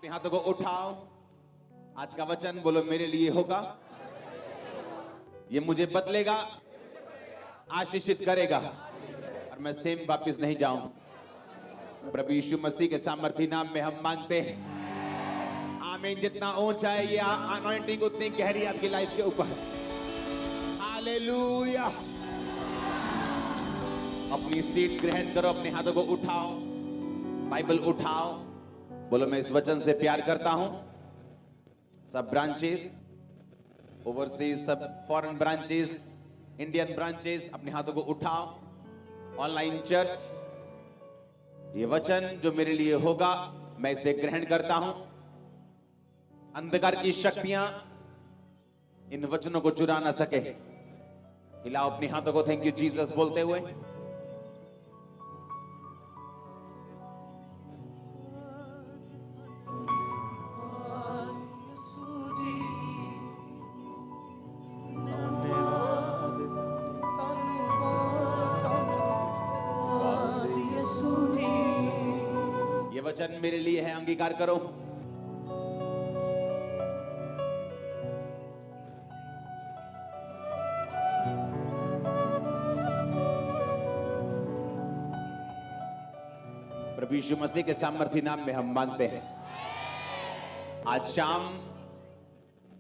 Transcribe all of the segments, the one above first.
अपने हाथों को उठाओ। आज का वचन बोलो मेरे लिए होगा, ये मुझे बदलेगा, आशीषित करेगा और मैं सेम वापस नहीं जाऊं। प्रभु यीशु मसीह के सामर्थी नाम में हम मांगते हैं, आमीन। जितना ऊंचा है ये अनॉइंटिंग उतनी गहरी आपकी लाइफ के ऊपर। हालेलुया। अपनी सीट ग्रहण करो, अपने हाथों को उठाओ, बाइबल उठाओ, बोलो मैं इस वचन से प्यार करता हूं। सब ब्रांचेस, ओवरसीज, सब फॉरेन ब्रांचेस, इंडियन ब्रांचेस, अपने हाथों को उठाओ। ऑनलाइन चर्च, ये वचन जो मेरे लिए होगा मैं इसे ग्रहण करता हूं। अंधकार की शक्तियां इन वचनों को चुरा ना सके। हिलाओ अपने हाथों को थैंक यू जीसस बोलते हुए। ये वचन मेरे लिए है, अंगीकार करो। प्रभु यीशु मसीह के सामर्थी नाम में हम मांगते हैं। आज शाम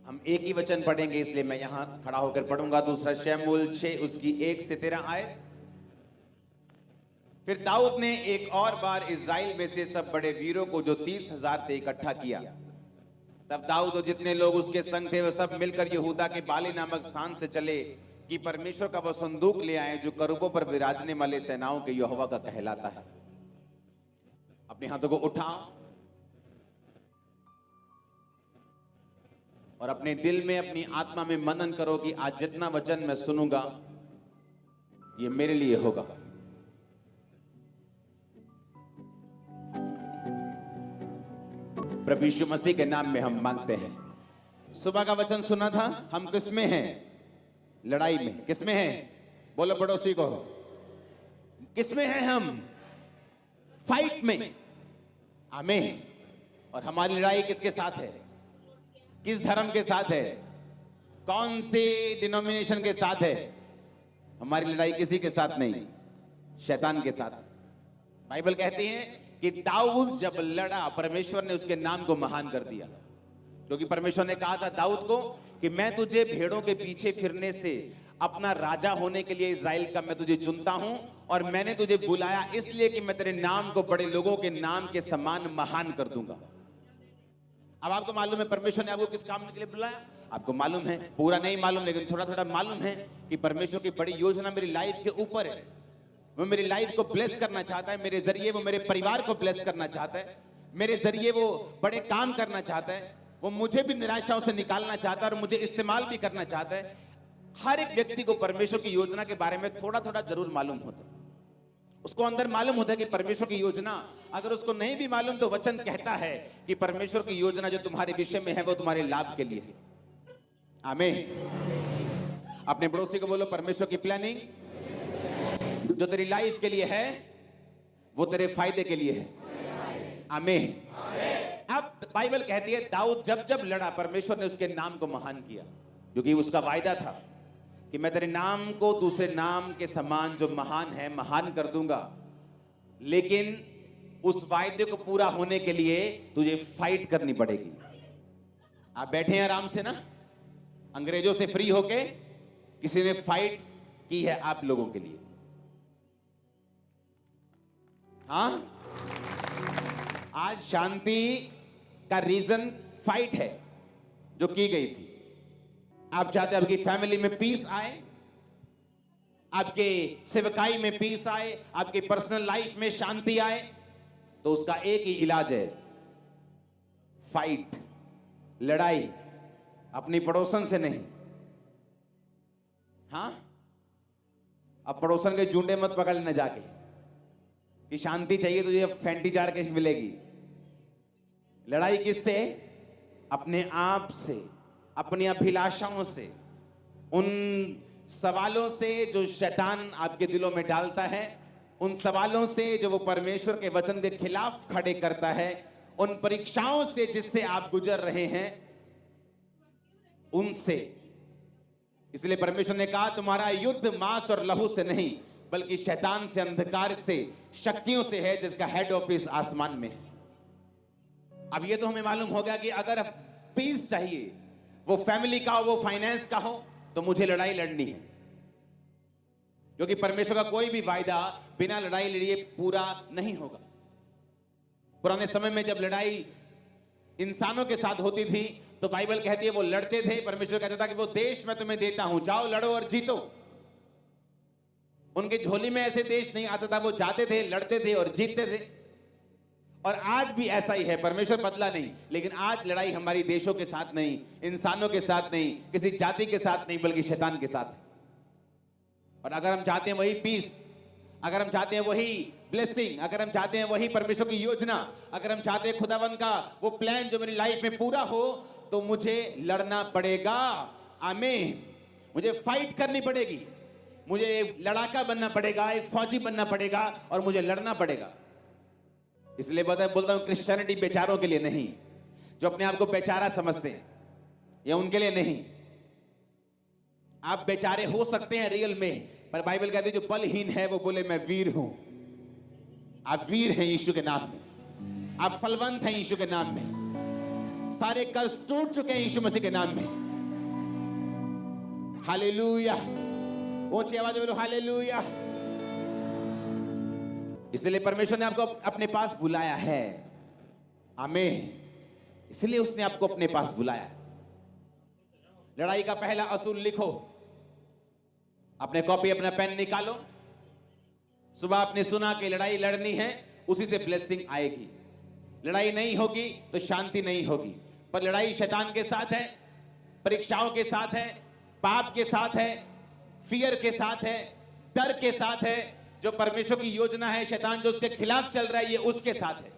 हम एक ही वचन पढ़ेंगे, इसलिए मैं यहां खड़ा होकर पढ़ूंगा। दूसरा शमूएल 6 उसकी 1 से 13 आयत। फिर दाऊद ने एक और बार इज़राइल में से सब बड़े वीरों को जो 30,000 थे इकट्ठा किया। तब दाऊद और जितने लोग उसके संग थे वे सब मिलकर यहूदा के बाली नामक स्थान से चले कि परमेश्वर का वह संदूक ले आए जो करूबों पर विराजने वाले सेनाओं के यहोवा का कहलाता है। अपने हाथों को उठाओ और अपने दिल में, अपनी आत्मा में मनन करो कि आज जितना वचन मैं सुनूंगा ये मेरे लिए होगा। प्रभु यीशु मसीह के नाम में हम मांगते हैं। सुबह का वचन सुना था, हम किसमें हैं? लड़ाई में। किसमें हैं? बोलो पड़ोसी को, किसमें हैं हम? फाइट में। आमीन। और हमारी लड़ाई किसके साथ है? किस धर्म के साथ है? कौन से डिनोमिनेशन के साथ है? हमारी लड़ाई किसी के साथ नहीं, शैतान के साथ। बाइबल कहती है कि दाऊद जब लड़ा परमेश्वर ने उसके नाम को महान कर दिया, क्योंकि परमेश्वर ने कहा था दाऊद को कि मैं तुझे भेड़ों के पीछे फिरने से अपना राजा होने के लिए इज़राइल का मैं तुझे चुनता हूं और मैंने तुझे बुलाया इसलिए कि मैं तेरे नाम को बड़े लोगों के नाम के समान महान कर दूंगा। अब आपको मालूम है परमेश्वर ने आपको किस काम के लिए बुलाया? आपको मालूम है, पूरा नहीं मालूम लेकिन थोड़ा थोड़ा मालूम है कि परमेश्वर की बड़ी योजना मेरी लाइफ के ऊपर है। वो मेरी लाइफ को ब्लेस करना चाहता है, मेरे जरिए वो मेरे परिवार को ब्लेस करना चाहता है, मेरे जरिए वो बड़े काम करना चाहता है, वो मुझे भी निराशाओं से निकालना चाहता है और मुझे इस्तेमाल भी करना चाहता है। हर एक व्यक्ति को परमेश्वर की योजना के बारे में थोड़ा थोड़ा जरूर मालूम होता है। उसको अंदर मालूम होता है कि परमेश्वर की योजना, अगर उसको नहीं भी मालूम तो वचन कहता है कि परमेश्वर की योजना जो तुम्हारे विषय में है वो तुम्हारे लाभ के लिए है। आमीन। अपने पड़ोसी को बोलो परमेश्वर की प्लानिंग जो तेरी लाइफ के लिए है वो तेरे फायदे के लिए है। आमीन। अब बाइबल कहती है दाऊद जब जब लड़ा परमेश्वर ने उसके नाम को महान किया, क्योंकि उसका वायदा था कि मैं तेरे नाम को दूसरे नाम के समान जो महान है महान कर दूंगा। लेकिन उस वायदे को पूरा होने के लिए तुझे फाइट करनी पड़ेगी। आप बैठे हैं आराम से ना, अंग्रेजों से फ्री होके, किसी ने फाइट की है आप लोगों के लिए। हाँ, आज शांति का रीजन फाइट है जो की गई थी। आप चाहते हैं आपकी फैमिली में पीस आए, आपके सेवकाई में पीस आए, आपके पर्सनल लाइफ में शांति आए, तो उसका एक ही इलाज है, फाइट, लड़ाई। अपनी पड़ोसन से नहीं। हाँ, अब पड़ोसन के जूंडे मत पकड़ लेना जाके कि शांति चाहिए तुझे, फैंटी झाड़ के मिलेगी। लड़ाई किससे? अपने आप से, अपनी अभिलाषाओं से, उन सवालों से जो शैतान आपके दिलों में डालता है, उन सवालों से जो वो परमेश्वर के वचन के खिलाफ खड़े करता है, उन परीक्षाओं से जिससे आप गुजर रहे हैं उनसे। इसलिए परमेश्वर ने कहा तुम्हारा युद्ध मांस और लहू से नहीं बल्कि शैतान से, अंधकार से, शक्तियों से है जिसका हेड ऑफिस आसमान में है। अब ये तो हमें मालूम हो गया कि अगर पीस चाहिए, वो फैमिली का हो, वो फाइनेंस का हो, तो मुझे लड़ाई लड़नी है, क्योंकि परमेश्वर का कोई भी वायदा बिना लड़ाई लड़िए पूरा नहीं होगा। पुराने समय में जब लड़ाई इंसानों के साथ होती थी तो बाइबल कहती है वो लड़ते थे, परमेश्वर कहता था कि वो देश मैं तुम्हें देता हूं, जाओ लड़ो और जीतो। उनके झोली में ऐसे देश नहीं आता था, वो जाते थे, लड़ते थे और जीतते थे। और आज भी ऐसा ही है, परमेश्वर बदला नहीं, लेकिन आज लड़ाई हमारी देशों के साथ नहीं, इंसानों के साथ नहीं, किसी जाति के साथ नहीं, बल्कि शैतान के साथ है। और अगर हम चाहते हैं वही पीस, अगर हम चाहते हैं वही ब्लेसिंग, अगर हम चाहते हैं वही परमेश्वर की योजना, अगर हम चाहते हैं खुदावन का वो प्लान जो मेरी लाइफ में पूरा हो, तो मुझे लड़ना पड़ेगा। आमीन। मुझे फाइट करनी पड़ेगी, मुझे एक लड़ाका बनना पड़ेगा, एक फौजी बनना पड़ेगा और मुझे लड़ना पड़ेगा। इसलिए बोलता हूं क्रिश्चियनिटी बेचारों के लिए नहीं, जो अपने आप को बेचारा समझते हैं, यह उनके लिए नहीं। आप बेचारे हो सकते हैं रियल में, पर बाइबल कहती है जो बलहीन है वो बोले मैं वीर हूं। आप वीर हैं यीशु के नाम में, आप फलवंत हैं यीशु के नाम में, सारे कर्ज टूट चुके हैं यीशु मसीह के नाम में। हालेलुया। ऊंची आवाज में बोलो हालेलुया। इसलिए परमेश्वर ने आपको अपने पास बुलाया है। आमीन। इसलिए उसने आपको अपने पास बुलाया। लड़ाई का पहला असूल लिखो, अपने कॉपी अपना पेन निकालो। सुबह आपने सुना कि लड़ाई लड़नी है, उसी से ब्लेसिंग आएगी। लड़ाई नहीं होगी तो शांति नहीं होगी, पर लड़ाई शैतान के साथ है, परीक्षाओं के साथ है, पाप के साथ है, फियर के साथ है, डर के साथ है। जो परमेश्वर की योजना है, शैतान जो उसके खिलाफ चल रहा है, ये उसके साथ है।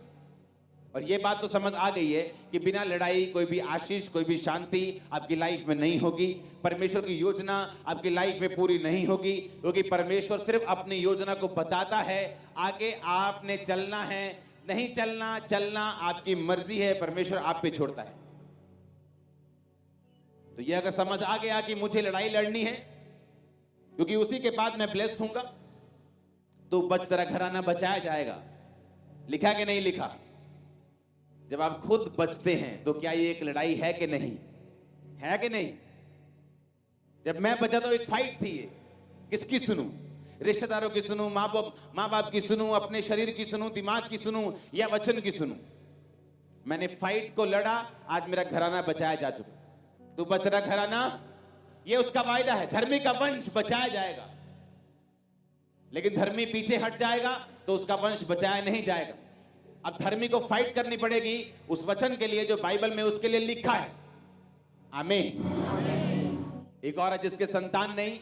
और ये बात तो समझ आ गई है कि बिना लड़ाई कोई भी आशीष, कोई भी शांति आपकी लाइफ में नहीं होगी। परमेश्वर की योजना आपकी लाइफ में पूरी नहीं होगी, क्योंकि परमेश्वर सिर्फ अपनी योजना को बताता है, आगे आपने चलना है, नहीं चलना, चलना आपकी मर्जी है, परमेश्वर आप पे छोड़ता है। तो ये अगर समझ आ गया कि मुझे लड़ाई लड़नी है, क्योंकि उसी के बाद मैं ब्लेस होऊंगा, तो बच तेरा घराना बचाया जाएगा। लिखा कि नहीं लिखा? जब आप खुद बचते हैं तो क्या ये एक लड़ाई है कि नहीं? है कि नहीं? जब मैं बचा तो एक फाइट थी। ये किसकी सुनूं? रिश्तेदारों की सुनूं, माँ बाप की सुनूं, अपने शरीर की सुनूं, दिमाग की सुनूं या वचन की सुनूं? मैंने फाइट को लड़ा, आज मेरा घराना बचाया जा चुका। तू बच रहा घराना, ये उसका वायदा है। धर्मी का वंश बचाया जाएगा, लेकिन धर्मी पीछे हट जाएगा तो उसका वंश बचाया नहीं जाएगा। अब धर्मी को फाइट करनी पड़ेगी उस वचन के लिए जो बाइबल में उसके लिए लिखा है। आमीन। एक औरत जिसके संतान नहीं,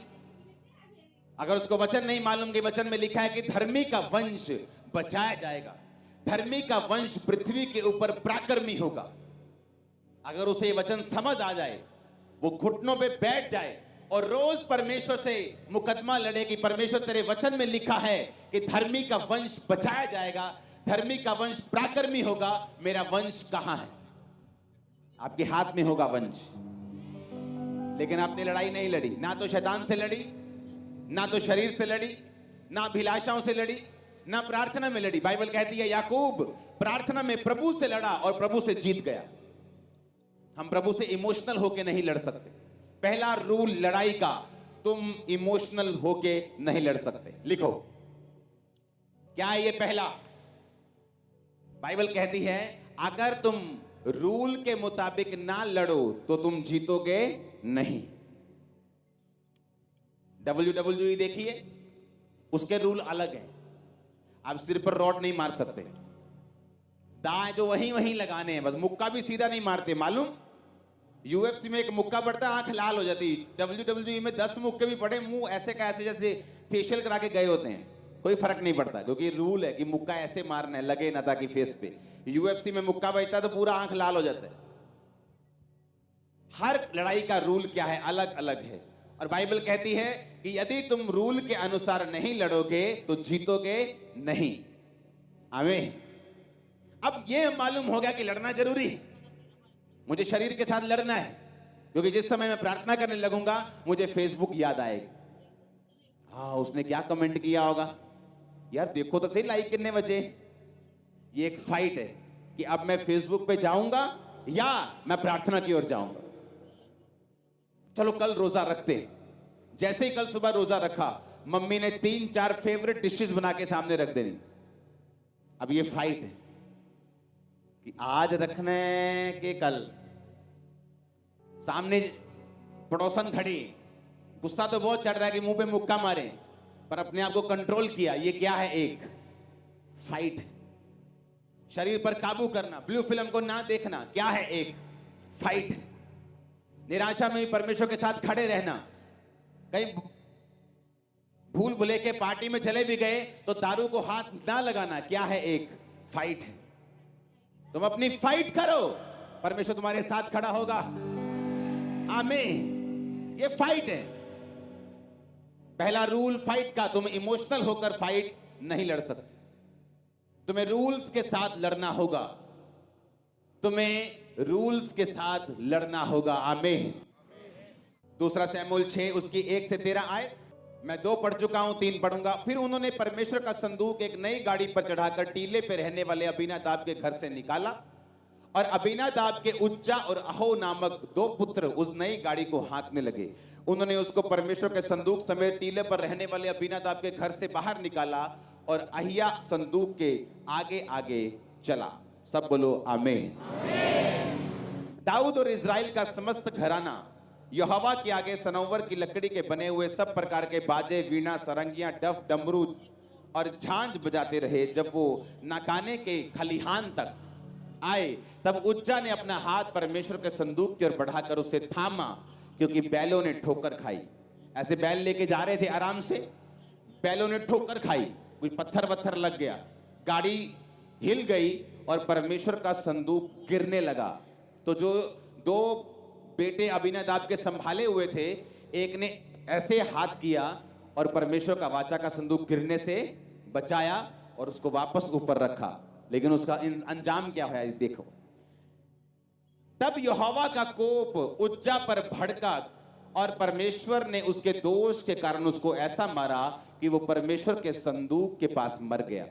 अगर उसको वचन नहीं मालूम कि वचन में लिखा है कि धर्मी का वंश बचाया जाएगा, धर्मी का वंश पृथ्वी के ऊपर पराक्रमी होगा, अगर उसे वचन समझ आ जाए, वो घुटनों पे बैठ जाए और रोज परमेश्वर से मुकदमा लड़े कि परमेश्वर तेरे वचन में लिखा है कि धर्मी का वंश बचाया जाएगा, धर्मी का वंश पराक्रमी होगा, मेरा वंश कहां है? आपके हाथ में होगा वंश। लेकिन आपने लड़ाई नहीं लड़ी, ना तो शैतान से लड़ी, ना तो शरीर से लड़ी, ना अभिलाषाओं से लड़ी, ना प्रार्थना में लड़ी। बाइबल कहती है याकूब प्रार्थना में प्रभु से लड़ा और प्रभु से जीत गया। हम प्रभु से इमोशनल होके नहीं लड़ सकते। पहला रूल लड़ाई का, तुम इमोशनल होके नहीं लड़ सकते। लिखो, क्या है ये पहला? बाइबल कहती है अगर तुम रूल के मुताबिक ना लड़ो तो तुम जीतोगे नहीं। WWE देखिए, उसके रूल अलग हैं। आप सिर पर रॉड नहीं मार सकते, दाएं जो वहीं लगाने हैं बस। मुक्का भी सीधा नहीं मारते, मालूम? UFC में एक मुक्का पड़ता है, आंख लाल हो जाती। WWE में 10 मुक्के भी पड़े, मुंह ऐसे का ऐसे जैसे फेशियल करा के गए होते हैं, कोई फर्क नहीं पड़ता, क्योंकि रूल है कि मुक्का ऐसे मारना है, लगे ना ताकि फेस पे। UFC में मुक्का बजता है तो पूरा आंख लाल हो जाता है। हर लड़ाई का रूल क्या है? अलग अलग है। और बाइबल कहती है कि यदि तुम रूल के अनुसार नहीं लड़ोगे तो जीतोगे नहीं। आमीन। अब ये मालूम हो गया कि लड़ना जरूरी है, मुझे शरीर के साथ लड़ना है, क्योंकि जिस समय मैं प्रार्थना करने लगूंगा मुझे फेसबुक याद आएगा। हाँ, उसने क्या कमेंट किया होगा, यार देखो तो सही लाइक कितने बजे। ये एक फाइट है कि अब मैं फेसबुक पे जाऊंगा या मैं प्रार्थना की ओर जाऊंगा। चलो कल रोजा रखते हैं। जैसे ही कल सुबह रोजा रखा, मम्मी ने 3-4 फेवरेट डिशेस बना के सामने रख देनी। अब ये फाइट है कि आज रखने के कल। सामने पड़ोसन खड़ी, गुस्सा तो बहुत चढ़ रहा है कि मुंह पे मुक्का मारे, पर अपने आप को कंट्रोल किया। ये क्या है? एक फाइट। शरीर पर काबू करना, ब्लू फिल्म को ना देखना, क्या है? एक फाइट। निराशा में भी परमेश्वर के साथ खड़े रहना। कहीं भूल भुले के पार्टी में चले भी गए तो दारू को हाथ ना लगाना, क्या है? एक फाइट है। तुम अपनी फाइट करो, परमेश्वर तुम्हारे साथ खड़ा होगा। आमीन। ये फाइट है। पहला रूल फाइट का, तुम इमोशनल होकर फाइट नहीं लड़ सकते। तुम्हें रूल्स के साथ लड़ना होगा। तुम्हें रूल्स के साथ लड़ना होगा। आमीन। दूसरा शमूएल 6 उसकी 1 से 13 आयत। मैं 2 पढ़ चुका हूं, 3 पढ़ूंगा। फिर उन्होंने परमेश्वर का संदूक एक नई गाड़ी पर चढ़ाकर टीले पे रहने वाले अबीनादाब के घर से निकाला, और अबीनादाब के उज्जा और अहो नामक 2 पुत्र उस नई गाड़ी को हाँकने लगे। उन्होंने उसको परमेश्वर के संदूक समेत टीले पर रहने वाले अबीनादाब के घर से बाहर निकाला, और अहिया संदूक के आगे आगे चला। सब बोलो आमीन। दाऊद और इज़राइल का समस्त घराना यहोवा के आगे सनोवर की लकड़ी के बने हुए सब प्रकार के बाजे, वीणा, सरंगियां, डफ, डमरू और झांझ बजाते रहे। जब वो नाकाने के खलिहान तक आए, तब उज्जा ने अपना हाथ परमेश्वर के संदूक की ओर बढ़ाकर उसे थामा, क्योंकि बैलों ने ठोकर खाई। ऐसे बैल लेके जा रहे थे आराम से, बैलों ने ठोकर खाई, कुछ पत्थर वत्थर लग गया, गाड़ी हिल गई और परमेश्वर का संदूक गिरने लगा। तो जो 2 बेटे अबीनादाब के संभाले हुए थे, एक ने ऐसे हाथ किया और परमेश्वर का वाचा का संदूक गिरने से बचाया और उसको वापस ऊपर रखा। लेकिन उसका अंजाम क्या है देखो। तब यहोवा का कोप उज्जा पर भड़का, और परमेश्वर ने उसके दोष के कारण उसको ऐसा मारा कि वो परमेश्वर के संदूक के पास मर गया।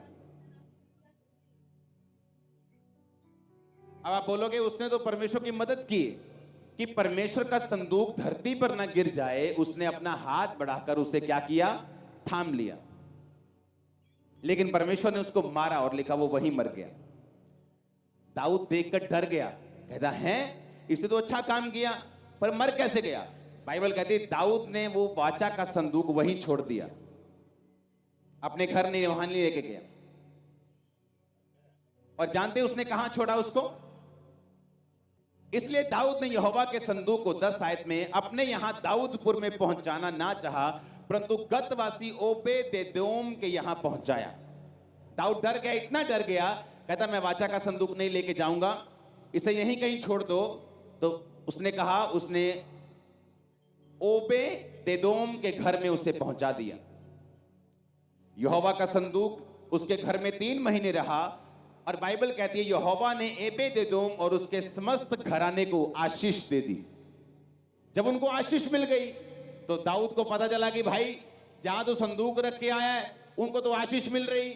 अब आप बोलोगे उसने तो परमेश्वर की मदद की, कि परमेश्वर का संदूक धरती पर ना गिर जाए, उसने अपना हाथ बढ़ाकर उसे क्या किया? थाम लिया। लेकिन परमेश्वर ने उसको मारा और लिखा वो वहीं मर गया। दाऊद देखकर डर गया, कहता है इसने तो अच्छा काम किया, पर मर कैसे गया? बाइबल कहती है दाऊद ने वो वाचा का संदूक वहीं छोड़ दिया, अपने घर नहीं, वहां नहीं लेके गया। और जानते उसने कहां छोड़ा उसको? इसलिए दाऊद ने यहोवा के संदूक को 10 आयत में अपने यहां दाऊदपुर में पहुंचाना ना चाहा, परंतु गतवासी ओबेदेदोम के यहां पहुंचाया। दाऊद डर गया, इतना डर गया, कहता मैं वाचा का संदूक नहीं लेके जाऊंगा, इसे यहीं कहीं छोड़ दो। तो उसने कहा, उसने ओबेदेदोम के घर में उसे पहुंचा दिया। यहोवा का संदूक उसके घर में 3 महीने रहा, और बाइबल कहती है यहोवा ने ओबेदेदोम और उसके समस्त घराने को आशीष दे दी। जब उनको आशीष मिल गई तो दाऊद को पता चला कि भाई जहां तो संदूक रख के आया है उनको तो आशीष मिल रही,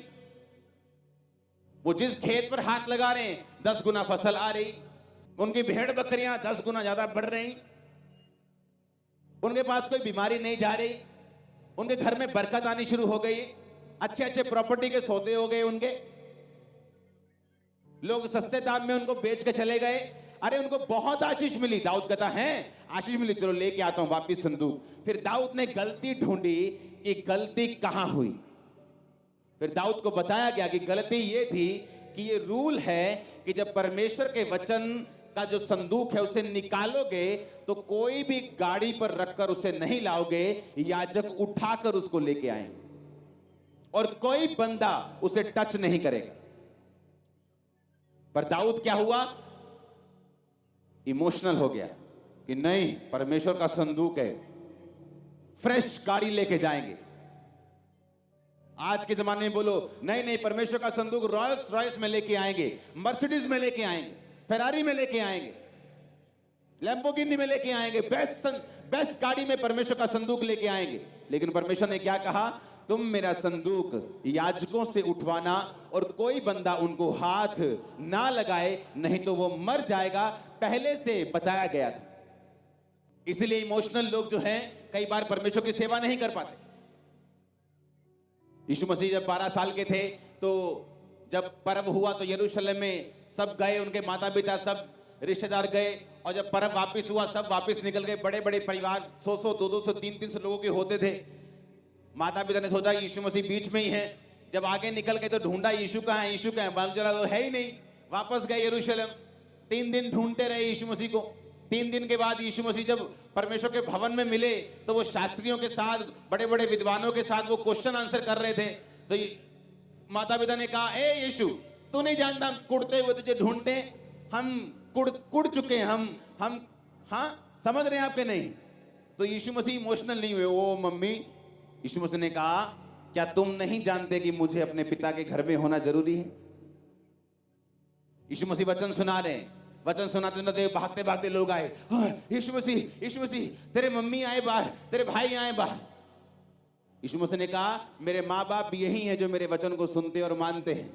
वो जिस खेत पर हाथ लगा रहे हैं 10 गुना फसल आ रही, उनकी भेड़ बकरियां 10 गुना ज्यादा बढ़ रही, उनके पास कोई बीमारी नहीं जा रही, उनके घर में बरकत आनी शुरू हो गई, अच्छे अच्छे प्रॉपर्टी के सौदे हो गए, उनके लोग सस्ते दाम में उनको बेच के चले गए। अरे उनको बहुत आशीष मिली। दाऊद कहता है आशीष मिली, चलो लेके आता हूं वापिस संदूक। फिर दाऊद ने गलती ढूंढी कि गलती कहां हुई। फिर दाऊद को बताया गया कि गलती ये थी कि ये रूल है कि जब परमेश्वर के वचन का जो संदूक है उसे निकालोगे तो कोई भी गाड़ी पर रखकर उसे नहीं लाओगे, याजक उठाकर उसको लेके आएंगे और कोई बंदा उसे टच नहीं करेगा। पर दाऊद क्या हुआ? इमोशनल हो गया कि नहीं, परमेश्वर का संदूक है, फ्रेश गाड़ी लेके जाएंगे। आज के जमाने में बोलो नहीं नहीं, परमेश्वर का संदूक रॉयल्स रॉयल्स में लेके आएंगे, मर्सिडीज में लेके आएंगे, फेरारी में लेके आएंगे, लैम्बोर्गिनी में लेके आएंगे, बेस्ट गाड़ी में परमेश्वर का संदूक लेके आएंगे। लेकिन परमेश्वर ने क्या कहा? तुम मेरा संदूक याजकों से उठवाना और कोई बंदा उनको हाथ ना लगाए, नहीं तो वो मर जाएगा। पहले से बताया गया था। इसलिए इमोशनल लोग जो हैं कई बार परमेश्वर की सेवा नहीं कर पाते। यीशु मसीह जब 12 साल के थे तो जब पर्व हुआ तो यरूशलेम में सब गए, उनके माता पिता सब रिश्तेदार गए, और जब पर्व वापस हुआ सब वापस निकल गए। बड़े बड़े परिवार 100-100, 200-200, 300-300 लोगों के होते थे। माता पिता ने सोचा यीशु मसीह बीच में ही है। जब आगे निकल गए तो ढूंढा यीशु कहाँ है, यीशु कहाँ है, मालूम चला तो है ही नहीं। वापस गए यरूशलेम, 3 दिन ढूंढते रहे यीशु मसीह को। 3 दिन के बाद यीशु मसीह जब परमेश्वर के भवन में मिले तो वो शास्त्रियों के साथ, बड़े बड़े विद्वानों के साथ वो क्वेश्चन आंसर कर रहे थे। तो माता पिता ने कहा, ए यीशु, तू नहीं जानता कुड़ते हुए तुझे ढूंढते, हम कुड़ चुके हैं, हम हाँ समझ रहे हैं आपके नहीं। तो यीशु मसीह इमोशनल नहीं हुए। ओ मम्मी, यीशु मसीह ने कहा, क्या तुम नहीं जानते कि मुझे अपने पिता के घर में होना जरूरी है? यीशु मसीह वचन सुना रहे हैं। वचन सुनाते सुनाते भागते भागते लोग आए। यीशु मसीह तेरे मम्मी आए बाहर, तेरे भाई आए बाहर। यीशु मसीह ने कहा, मेरे माँ बाप यही हैं जो मेरे वचन को सुनते और मानते हैं।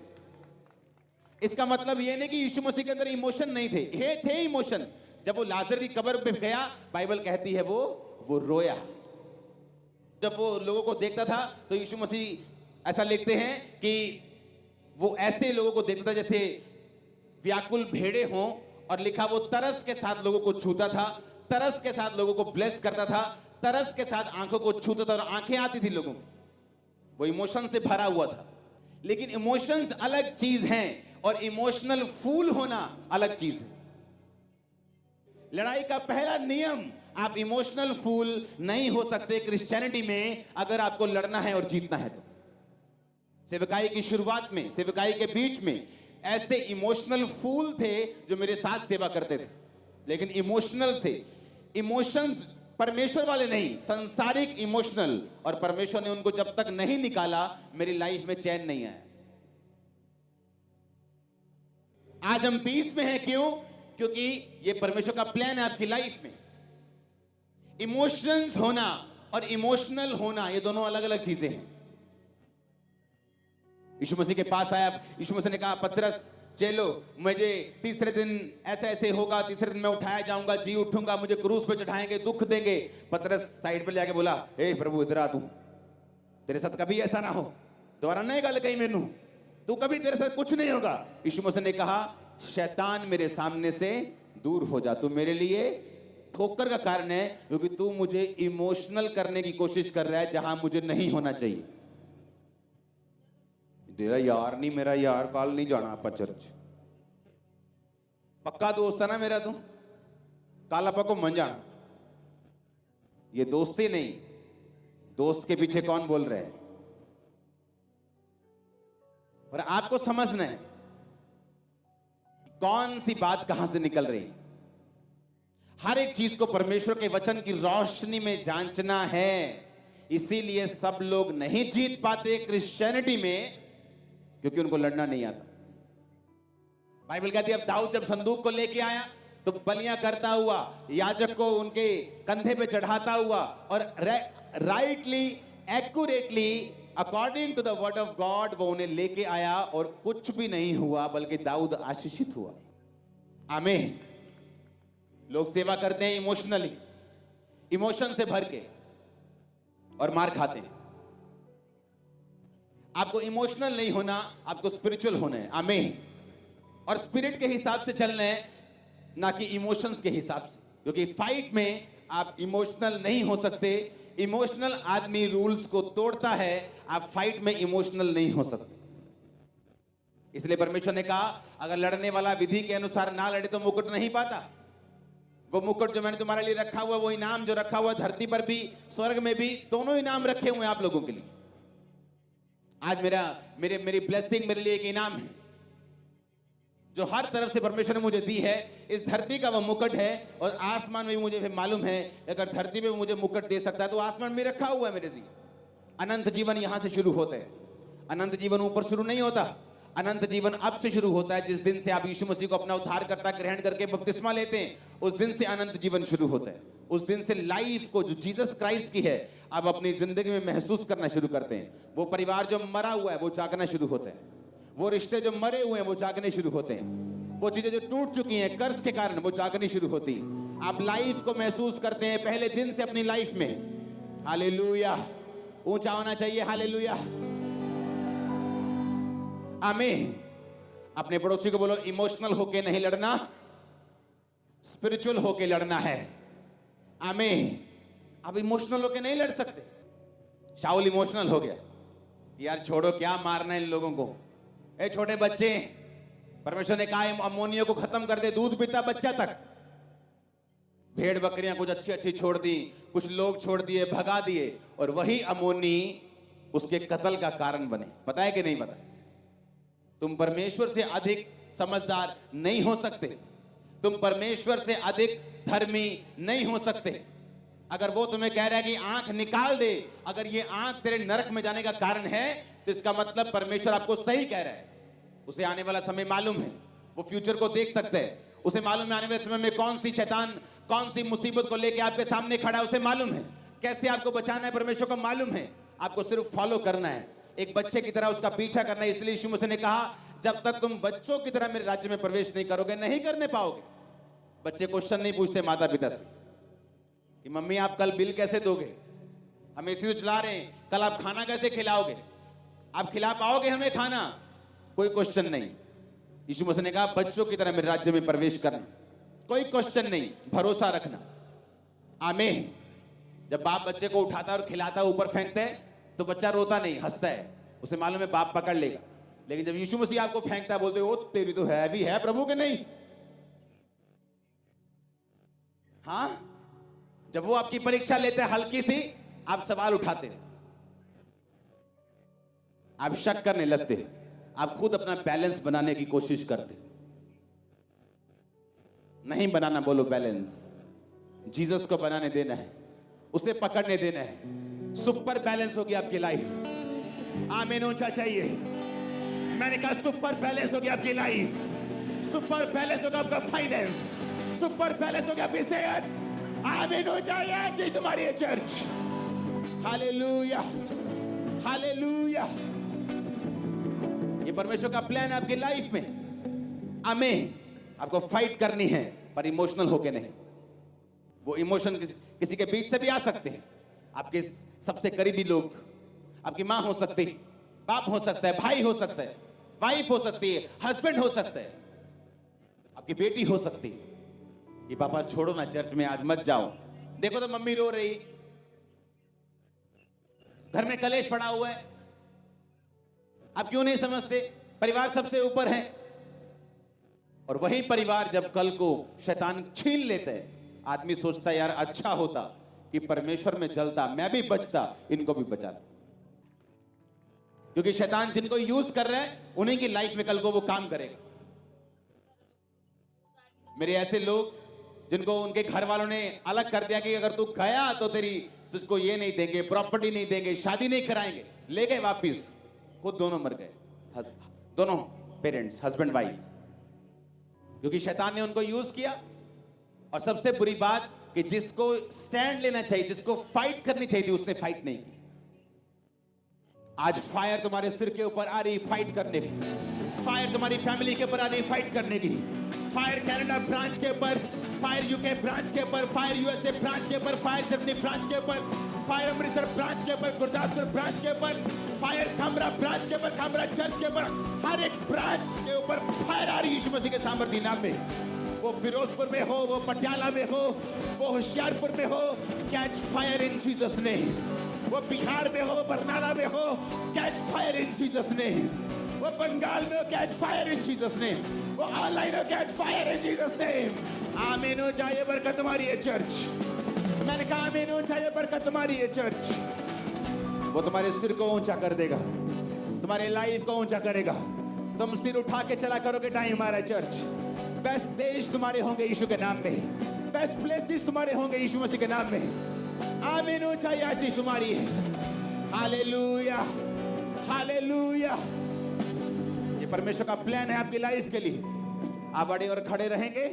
इसका मतलब ये नहीं कि यीशु मसीह के अंदर इमोशन नहीं थे, ये थे इमोशन। जब वो लाजर की कब्र पे गया, बाइबल कहती है वो रोया। जब वो लोगों को देखता था तो यीशु मसीह ऐसा लिखते हैं कि वो ऐसे लोगों को देखता था जैसे व्याकुल भेड़े हों, और लिखा वो तरस के साथ लोगों को छूता था, तरस के साथ लोगों को ब्लेस करता था, तरस के साथ आंखों को छूता था और आंखें आती थी लोगों की। वो इमोशन से भरा हुआ था। लेकिन इमोशंस अलग चीज हैं और इमोशनल फूल होना अलग चीज है। लड़ाई का पहला नियम, आप इमोशनल फूल नहीं हो सकते क्रिश्चियनिटी में अगर आपको लड़ना है और जीतना है तो। सेवकाई की शुरुआत में, सेवकाई के बीच में ऐसे इमोशनल फूल थे जो मेरे साथ सेवा करते थे, लेकिन इमोशनल थे। इमोशंस परमेश्वर वाले नहीं, संसारिक इमोशनल। और परमेश्वर ने उनको जब तक नहीं निकाला, मेरी लाइफ में चैन नहीं आया। आज हम पीस में हैं, क्यों? क्योंकि ये परमेश्वर का प्लान है आपकी लाइफ में। इमोशंस होना और इमोशनल होना ये दोनों अलग अलग चीजें हैं। यीशु मसीह के पास आया, यीशु मसीह ने कहा, पतरस चलो, मुझे तीसरे दिन ऐसे ऐसे होगा, तीसरे दिन मैं उठाया जाऊंगा, जी उठूंगा, मुझे क्रूस पे चढ़ाएंगे, दुख देंगे। पतरस साइड पर जाके बोला, ए प्रभु इधर आ, तू तेरे साथ कभी ऐसा ना हो, दोबारा नहीं गल कही मैनू, तू कभी, तेरे साथ कुछ नहीं होगा। यीशु मसीह ने कहा, शैतान मेरे सामने से दूर हो जा, तू मेरे लिए ठोकर का कारण है, क्योंकि तू मुझे इमोशनल करने की कोशिश कर रहा है जहां मुझे नहीं होना चाहिए। तेरा यार नहीं, मेरा यार, कल नहीं जाना आप चर्च, पक्का दोस्त है ना मेरा, तू कल आप घूमन जाना। ये दोस्ती नहीं, दोस्त के पीछे कौन बोल रहे हैं। और आपको समझना है कौन सी बात कहां से निकल रही। हर एक चीज को परमेश्वर के वचन की रोशनी में जांचना है। इसीलिए सब लोग नहीं जीत पाते क्रिश्चियनिटी में, क्योंकि उनको लड़ना नहीं आता। बाइबल कहती है, अब दाऊद जब संदूक को लेके आया तो बलियां करता हुआ, याजक को उनके कंधे पे चढ़ाता हुआ, और rightly, accurately, according to the word of God वो उन्हें लेके आया, और कुछ भी नहीं हुआ, बल्कि दाऊद आशीषित हुआ। आमीन। लोग सेवा करते हैं इमोशनली, इमोशन से भर के, और मार खाते हैं। आपको इमोशनल नहीं होना, आपको स्पिरिचुअल होना है। आमीन। और स्पिरिट के हिसाब से चलना है, ना कि इमोशंस के हिसाब से, क्योंकि फाइट में आप इमोशनल नहीं हो सकते। इमोशनल आदमी रूल्स को तोड़ता है, आप फाइट में इमोशनल नहीं हो सकते। इसलिए परमेश्वर ने कहा, अगर लड़ने वाला विधि के अनुसार ना लड़े तो मुकुट नहीं पाता। वो मुकुट जो मैंने तुम्हारे लिए रखा हुआ, वो इनाम जो रखा हुआ धरती पर भी स्वर्ग में भी, दोनों इनाम रखे हुए हैं आप लोगों के लिए। आज मेरी ब्लेसिंग मेरे लिए एक इनाम है जो हर तरफ से परमेश्वर ने मुझे दी है। इस धरती का वो मुकुट है, और आसमान में भी मुझे मालूम है, अगर धरती में मुझे मुकुट दे सकता है तो आसमान में रखा हुआ है मेरे लिए। अनंत जीवन यहां से शुरू होते हैं। अनंत जीवन ऊपर शुरू नहीं होता, अनंत जीवन अब से शुरू होता है। जिस दिन से आप यीशु मसीह को अपना उद्धारकर्ता ग्रहण करके बपतिस्मा लेते हैं, उस दिन से अनंत जीवन शुरू होता है। उस दिन से लाइफ को जो जीसस क्राइस्ट की है आप अपनी जिंदगी में महसूस करना शुरू करते हैं। वो परिवार जो मरा हुआ है वो जागना शुरू होता है, वो रिश्ते जो मरे हुए हैं वो जागने शुरू होते हैं, वो चीजें जो टूट चुकी हैं कर्ज के कारण वो जागनी शुरू होती। आप लाइफ को महसूस करते हैं पहले दिन से अपनी लाइफ में। हालेलुया, ऊंचा होना चाहिए हालेलुया, आमीन। अपने पड़ोसी को बोलो इमोशनल होके नहीं लड़ना, स्पिरिचुअल होके लड़ना है। आमीन। अब इमोशनल होके नहीं लड़ सकते। शाऊल इमोशनल हो गया, यार छोड़ो क्या मारना है इन लोगों को, ए छोटे बच्चे, परमेश्वर ने कहा अमोनियों को खत्म कर दे, दूध पीता बच्चा तक। भेड़ बकरियां कुछ अच्छी अच्छी छोड़ दी, कुछ लोग छोड़ दिए, भगा दिए, और वही अमोनी उसके कत्ल का कारण बने। पता है कि नहीं पता? तुम परमेश्वर से अधिक समझदार नहीं हो सकते, तुम परमेश्वर से अधिक धर्मी नहीं हो सकते। अगर वो तुम्हें कह रहा है कि आंख निकाल दे, अगर ये आंख तेरे नरक में जाने का कारण है तो इसका मतलब परमेश्वर आपको सही कह रहा है। उसे आने वाला समय मालूम है, वो फ्यूचर को देख सकते हैं, उसे मालूम है आने वाले समय में कौन सी शैतान कौन सी मुसीबत को लेकर आपके सामने खड़ा है, उसे मालूम है कैसे आपको बचाना है, परमेश्वर को मालूम है। आपको सिर्फ फॉलो करना है, एक बच्चे की तरह उसका पीछा करना है। इसलिए यीशु मसीह ने कहा जब तक तुम बच्चों की तरह मेरे राज्य में प्रवेश नहीं करोगे नहीं करने पाओगे। बच्चे क्वेश्चन नहीं पूछते माता पिता से कि मम्मी आप कल बिल कैसे दोगे, हम एसी तो चला रहे हैं, कल आप खाना कैसे खिलाओगे, आप खिला पाओगे हमें खाना, कोई क्वेश्चन नहीं। यीशु मसीह ने कहा बच्चों की तरह मेरे राज्य में प्रवेश करना, कोई क्वेश्चन नहीं, भरोसा रखना। आमीन। जब बाप बच्चे को उठाता है और खिलाता है, ऊपर फेंकता है, तो बच्चा रोता नहीं, हंसता है, उसे मालूम है बाप पकड़ लेगा। लेकिन जब यीशु मसीह आपको फेंकता है, बोलते हो तेरी तो है भी है प्रभु के नहीं। हाँ, जब वो आपकी परीक्षा लेते हैं हल्की सी, आप सवाल उठाते हैं, आप शक करने लगते हैं, आप खुद अपना बैलेंस बनाने की कोशिश करते हैं। नहीं बनाना, बोलो बैलेंस। जीसस को बनाने देना है, उसे पकड़ने देना है, सुपर बैलेंस होगी आपकी लाइफ। आमीन, ऊंचा चाहिए। मैंने कहा सुपर बैलेंस होगी आपकी लाइफ, सुपर बैलेंस होगा आपका फाइनेंस, सुपर बैलेंस होगा आपकी सेहत। आमीन, ऊंचा आशीष तुम्हारी है चर्च। Hallelujah, hallelujah. ये परमेश्वर का प्लान है आपकी लाइफ में। आमीन। आपको फाइट करनी है पर इमोशनल होके नहीं। वो इमोशन किसी के बीच से भी आ सकते हैं। आपके सबसे करीबी लोग, आपकी मां हो सकती है, बाप हो सकता है, भाई हो सकता है, वाइफ हो सकती है, हस्बैंड हो सकता है, आपकी बेटी हो सकती है कि पापा छोड़ो ना, चर्च में आज मत जाओ, देखो तो मम्मी रो रही, घर में कलेश पड़ा हुआ है, आप क्यों नहीं समझते परिवार सबसे ऊपर है। और वही परिवार जब कल को शैतान छीन लेते हैं, आदमी सोचता है यार अच्छा होता कि परमेश्वर में चलता, मैं भी बचता, इनको भी बचाता। क्योंकि शैतान जिनको यूज कर रहा है उन्हीं की लाइफ में कल को वो काम करेगा। मेरे ऐसे लोग जिनको उनके घर वालों ने अलग कर दिया कि अगर तू गया तो तुझको ये नहीं देंगे, प्रॉपर्टी नहीं देंगे, शादी नहीं कराएंगे, ले गए वापिस, खुद दोनों मर गए, दोनों पेरेंट्स, हस्बैंड वाइफ, क्योंकि शैतान ने उनको यूज किया। और सबसे बुरी बात कि जिसको स्टैंड लेना चाहिए, जिसको फाइट करनी चाहिए थी, उसने फाइट नहीं की। आज फायर तुम्हारे सिर के ऊपर आ रही फाइट करने की, फायर तुम्हारी फैमिली के ऊपर आ रही फाइट करने की, फायर कनाडा ब्रांच के ऊपर, फायर यूके ब्रांच के ऊपर, फायर यूएसए ब्रांच के ऊपर, फायर जर्मनी ब्रांच के ऊपर, फायर अमृतसर ब्रांच के ऊपर, गुरदासपुर ब्रांच के ऊपर, फायर खामरा ब्रांच के ऊपर, खामरा चर्च के ऊपर, हर एक ब्रांच के ऊपर फायर आ रही यीशु मसीह के सामर्थ्य नाम में। वो फिरोजपुर में हो, वो पटियाला में हो, वो होशियारपुर में हो, catch fire in Jesus name. वो बिहार में हो, बरनाला में हो, catch fire in Jesus name. वो बंगाल में हो, catch fire in Jesus name. वो ऑनलाइन हो, catch fire in Jesus name. आमीन हो जाए, बरकत तुम्हारी है चर्च। मैंने कहा आमीन हो जाए, बरकत तुम्हारी है चर्च। वो तुम्हारे सिर को ऊंचा कर देगा, तुम्हारे लाइफ को ऊंचा करेगा, तुम सिर उठा के चला करोगे। टाइम हमारा चर्च। बेस्ट देश तुम्हारे होंगे यीशु के नाम में, बेस्ट प्लेसेस तुम्हारे होंगे यीशु मसीह के नाम में। आमीन हो जाए, आशीष तुम्हारी है। Hallelujah, hallelujah. ये परमेश्वर का प्लान है आपकी लाइफ के लिए। आप अड़े और खड़े रहेंगे,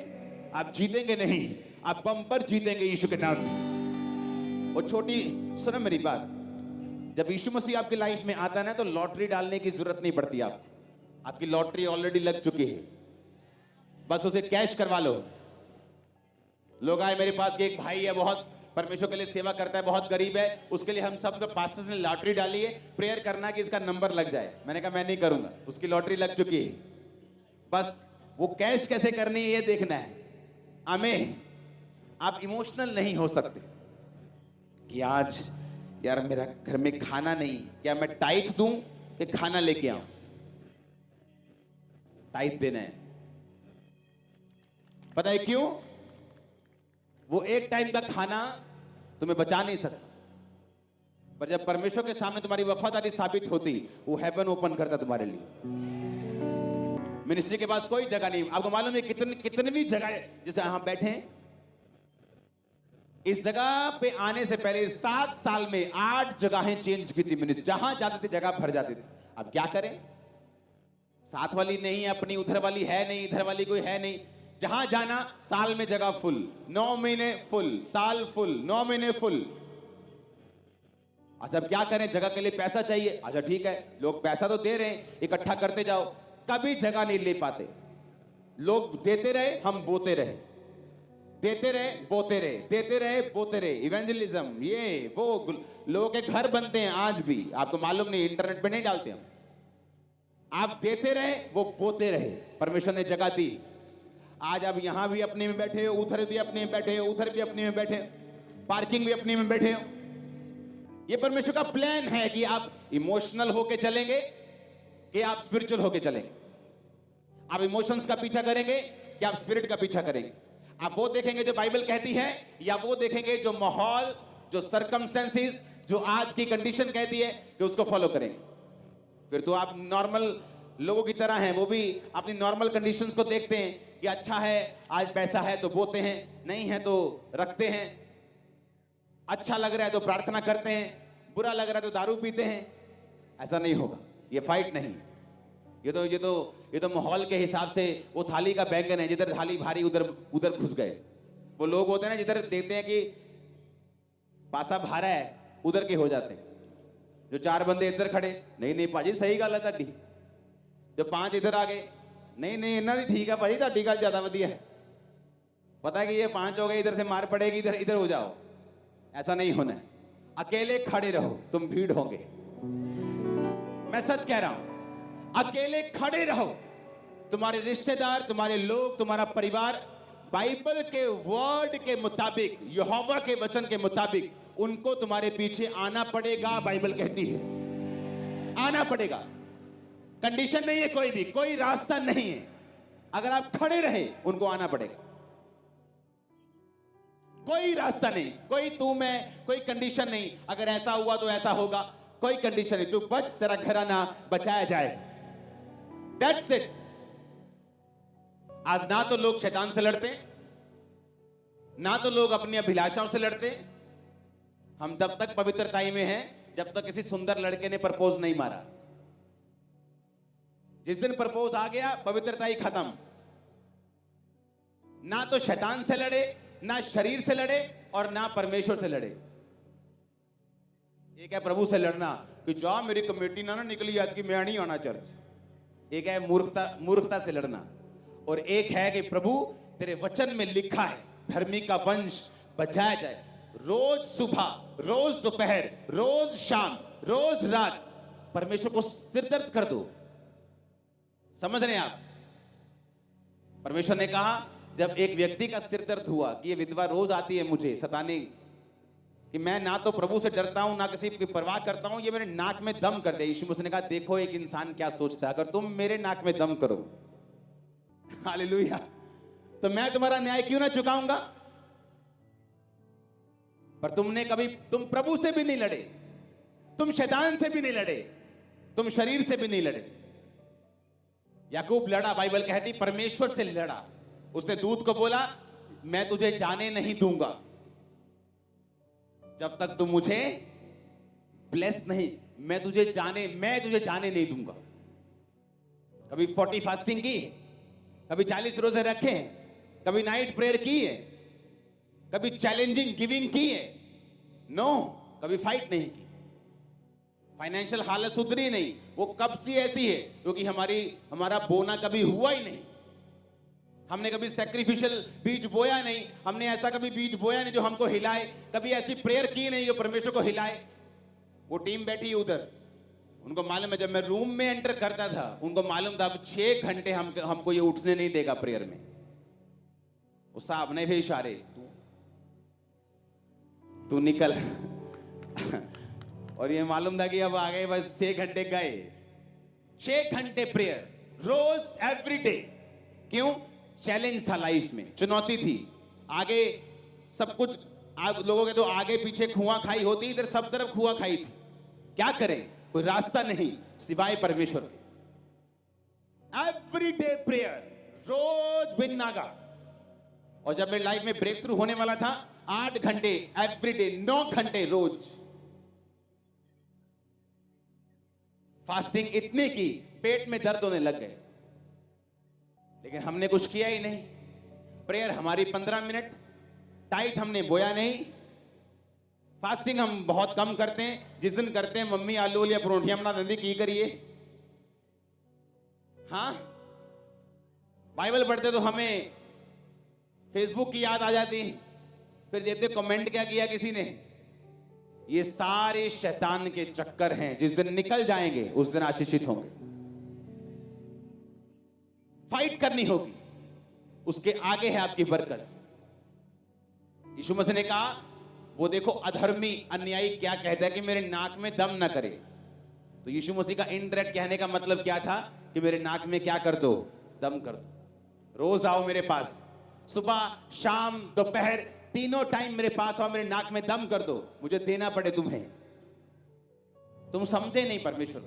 आप जीतेंगे नहीं, आप बम्पर जीतेंगे यीशु के नाम में। और छोटी सुनो मेरी बात, जब यीशु मसीह आपकी लाइफ में आता है ना, तो लॉटरी डालने की जरूरत नहीं पड़ती आपको। आपकी लॉटरी ऑलरेडी लग चुकी है, बस उसे कैश करवा लो। लोग आए मेरे पास कि एक भाई है, बहुत परमेश्वर के लिए सेवा करता है, बहुत गरीब है, उसके लिए हम सब पास्टर्स ने लॉटरी डाली है, प्रेयर करना कि इसका नंबर लग जाए। मैंने कहा मैं नहीं करूंगा, उसकी लॉटरी लग चुकी है, बस वो कैश कैसे करनी है ये देखना है। आमीन। आप इमोशनल नहीं हो सकते कि आज यार मेरा घर में खाना नहीं, क्या मैं टाइट दूं कि खाना लेके आऊं? टाइट देना है। पता है क्यों? वो एक टाइम का खाना तुम्हें बचा नहीं सकता, पर जब परमेश्वर के सामने तुम्हारी वफादारी साबित होती, वो हेवन ओपन करता तुम्हारे लिए। मिनिस्ट्री के पास कोई जगह नहीं। आपको मालूम है कितनी भी जगह है, जैसे हम बैठे हैं, इस जगह पे आने से पहले 7 साल में 8 जगहें चेंज की थी मिनिस्ट्री। जहां जाते थे जगह भर जाती थी। अब क्या करें, साथ वाली नहीं अपनी, उधर वाली है नहीं, इधर वाली कोई है नहीं। जहां जाना साल में जगह फुल, 9 महीने फुल, साल फुल, 9 महीने फुल। अच्छा अब क्या करें, जगह के लिए पैसा चाहिए। अच्छा ठीक है, लोग पैसा तो दे रहे हैं, इकट्ठा करते जाओ, कभी जगह नहीं ले पाते। लोग देते रहे, हम बोते रहे, देते रहे बोते रहे, देते रहे बोते रहे। इवेंजलिज्म ये वो, लोगों के घर बनते हैं आज भी, आपको मालूम नहीं, इंटरनेट पे नहीं डालते हम। आप देते रहे, वो बोते रहे। परमेश्वर ने जगह दी। आज आप यहां भी अपने में बैठे हो, उधर भी अपने में बैठे हो, उधर भी अपने में बैठे हो, पार्किंग भी अपने में बैठे हो। ये परमेश्वर का प्लान है कि आप इमोशनल होके चलेंगे कि आप स्पिरिचुअल होके चलेंगे। आप इमोशंस का पीछा करेंगे कि आप स्पिरिट का पीछा करेंगे। आप वो देखेंगे जो बाइबल कहती है, या वो देखेंगे जो माहौल, जो सर्कमस्टेंसेस, जो आज की कंडीशन कहती है कि उसको फॉलो करेंगे। फिर तो आप नॉर्मल लोगों की तरह हैं, वो भी अपनी नॉर्मल कंडीशंस को देखते हैं कि अच्छा है आज पैसा है तो बोते हैं, नहीं है तो रखते हैं, अच्छा लग रहा है तो प्रार्थना करते हैं, बुरा लग रहा है तो दारू पीते हैं। ऐसा नहीं होगा, ये फाइट नहीं। ये तो माहौल के हिसाब से वो थाली का बैंगन है, जिधर थाली भारी उधर उधर घुस गए। वो लोग होते हैं ना, जिधर देखते हैं कि पासा भारा है उधर के हो जाते हैं। जो 4 बंदे इधर खड़े, नहीं नहीं भाजी सही गल है ताड़ी। जो 5 इधर आ गए, नहीं नहीं इन्ना भी ठीक है भाजी, ताड़ी गल ज्यादा वधिया है। पता है कि ये 5 हो गए, इधर से मार पड़ेगी, इधर इधर हो जाओ। ऐसा नहीं होना है। अकेले खड़े रहो, तुम भीड़ होंगे। मैं सच कह रहा हूं, अकेले खड़े रहो। तुम्हारे रिश्तेदार, तुम्हारे लोग, तुम्हारा परिवार बाइबल के वर्ड के मुताबिक, यहोवा के वचन के मुताबिक उनको तुम्हारे पीछे आना पड़ेगा। बाइबल कहती है आना पड़ेगा। कंडीशन नहीं है, कोई रास्ता नहीं है। अगर आप खड़े रहे, उनको आना पड़ेगा। कोई रास्ता नहीं, कोई तू मैं, कोई कंडीशन नहीं। अगर ऐसा हुआ तो ऐसा होगा, कोई कंडीशन नहीं। तू बच, तेरा घराना बचाया जाए। That's it। आज ना तो लोग शैतान से लड़ते, ना तो लोग अपनी अभिलाषाओं से लड़ते। हम तब तक पवित्रताई में हैं जब तक किसी सुंदर लड़के ने प्रपोज नहीं मारा। जिस दिन प्रपोज आ गया, पवित्रताई खत्म। ना तो शैतान से लड़े, ना शरीर से लड़े, और ना परमेश्वर से लड़े। एक है प्रभु से लड़ना कि जा मेरी कमेटी ना निकली आज की, मैं नहीं आना चर्च। एक है मूर्खता से लड़ना, और एक है कि प्रभु तेरे वचन में लिखा है धर्मी का वंश बचाया जाए। रोज सुबह, रोज दोपहर, रोज शाम, रोज रात परमेश्वर को सिर दर्द कर दो। समझ रहे हैं आप? परमेश्वर ने कहा, जब एक व्यक्ति का सिर दर्द हुआ कि ये विधवा रोज आती है मुझे सताने, कि मैं ना तो प्रभु से डरता हूं, ना किसी की परवाह करता हूं, ये मेरे नाक में दम कर दे। यीशु मसीह ने कहा, देखो एक इंसान क्या सोचता है, अगर तुम मेरे नाक में दम करो, हालेलुया, तो मैं तुम्हारा न्याय क्यों ना चुकाऊंगा? पर तुम प्रभु से भी नहीं लड़े, तुम शैतान से भी नहीं लड़े, तुम शरीर से भी नहीं लड़े। याकूब लड़ा, बाइबल कहती परमेश्वर से लड़ा। उसने दूत को बोला, मैं तुझे जाने नहीं दूंगा जब तक तुम मुझे ब्लेस नहीं, मैं तुझे जाने नहीं दूंगा। कभी 40 फास्टिंग की, कभी 40 रोजे रखे, कभी नाइट प्रेयर की है, कभी चैलेंजिंग गिविंग की है? नो। कभी फाइट नहीं की। फाइनेंशियल हालत सुधरी नहीं, वो कब से ऐसी है? क्योंकि हमारा बोना कभी हुआ ही नहीं। हमने कभी सैक्रिफिशियल बीज बोया नहीं, हमने ऐसा कभी बीज बोया नहीं जो हमको हिलाए, कभी ऐसी प्रेयर की नहीं जो परमेश्वर को हिलाए। वो टीम बैठी उधर, उनको मालूम है, जब मैं रूम में एंटर करता था उनको मालूम था अब 6 घंटे हमको ये उठने नहीं देगा प्रेयर में। वो साहब ने भी इशारे, तू निकल। और ये मालूम था कि अब आ गए, बस 6 घंटे गए। 6 घंटे प्रेयर रोज, एवरी डे। क्यों? चैलेंज था लाइफ में, चुनौती थी। आगे सब कुछ लोगों के तो आगे पीछे खुआ खाई होती, इधर सब तरफ खुआ खाई थी। क्या करें? कोई रास्ता नहीं सिवाय परमेश्वर के। एवरी डे प्रेयर, रोज बिन नागा। और जब मेरी लाइफ में ब्रेक थ्रू होने वाला था, 8 घंटे एवरी डे, 9 घंटे रोज फास्टिंग इतनी की पेट में दर्द होने लग गए। लेकिन हमने कुछ किया ही नहीं। प्रेयर हमारी 15 मिनट, टाइट हमने बोया नहीं। फास्टिंग हम बहुत कम करते हैं, जिस दिन करते हैं मम्मी आलू या परोठियां बना देती की करिए। हाँ, बाइबल पढ़ते तो हमें फेसबुक की याद आ जाती, फिर देखते कमेंट क्या किया किसी ने। ये सारे शैतान के चक्कर हैं, जिस दिन निकल जाएंगे उस दिन आशीषित होंगे। फाइट करनी होगी, उसके आगे है आपकी बरकत। यीशु मसीह ने कहा, वो देखो अधर्मी अन्यायी क्या कहता है कि मेरे नाक में दम ना करे। तो यीशु मसीह का इनडायरेक्ट कहने का मतलब क्या था? कि मेरे नाक में क्या कर दो? दम कर दो। रोज आओ मेरे पास, सुबह शाम दोपहर तीनों टाइम मेरे पास आओ, मेरे नाक में दम कर दो, मुझे देना पड़े तुम्हें। तुम समझे नहीं परमेश्वर,